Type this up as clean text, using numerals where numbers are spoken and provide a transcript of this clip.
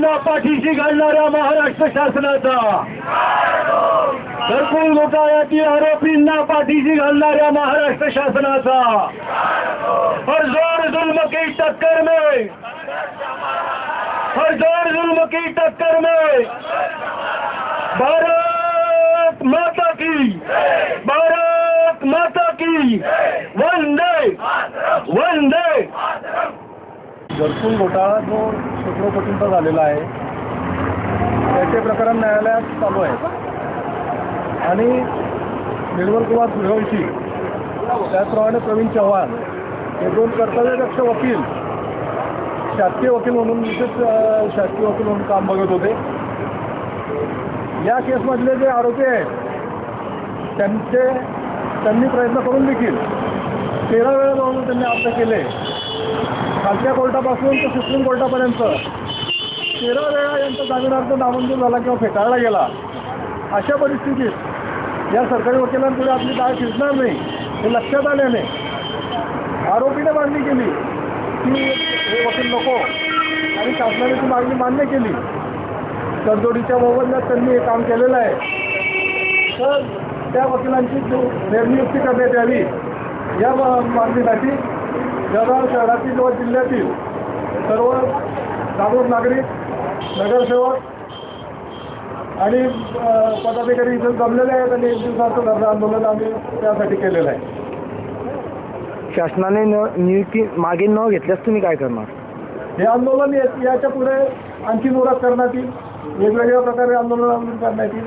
आरोपींना पाठीशी घालणाऱ्या महाराष्ट्र शासनाचा, घरकुल घोटाळ्यातील आरोपींना पाठीशी घालणाऱ्या महाराष्ट्र शासनाचा, हर जोर जुल्म की टक्कर में, हर जोर जुल्म की टक्कर में भारत माता की, भारत माता की वंदे वंदे। घरकुल घोटाळा जो शेकडो कोटींचा झालेला आहे त्याचे प्रकरण न्यायालयात चालू आहे आणि निर्मल कुमार सूर्यवंशी त्याचप्रमाणे प्रवीण चव्हाण हे दोन कर्तव्यदक्ष वकील शासकीय वकील म्हणून विशेष शासकीय वकील म्हणून काम बघत होते। या केसमधले जे आरोपी आहेत त्यांनी प्रयत्न करून देखील 13 वेळा जाऊन त्यांनी अर्ज केले। खालच्या कोर्टापासून ते सुप्रीम कोर्टापर्यंत 13 वेळा यांचा जामीन अर्ज नामंजूर झाला किंवा फेटाळला गेला। अशा परिस्थितीत या सरकारी वकिलांपुढे आपली दाळ शिजणार नाही हे लक्षात आल्याने आरोपीने मागणी केली की हे वकील नको आणि शासनाने ती मागणी मान्य केली। तडजोडीच्या मोबदल्यात त्यांनी हे काम केलेलं आहे, तर त्या वकिलांची निर्नियुक्ती करण्यात यावी या मागणीसाठी जळगाव शहरातील व जिल्ह्यातील सर्व जागरूक नागरिक, नगरसेवक आणि पदाधिकारी इथे जमलेले आहेत आणि 1 दिवसाचं धरणं आंदोलन आम्ही त्यासाठी केलेलं आहे। शासनाने नियुक्ती मागे न घेतल्यास तुम्ही काय करणार? हे आंदोलन याच्या पुढे आणखी जोरात करण्यात येईल, वेगवेगळ्या प्रकारे आंदोलन करण्यात येईल।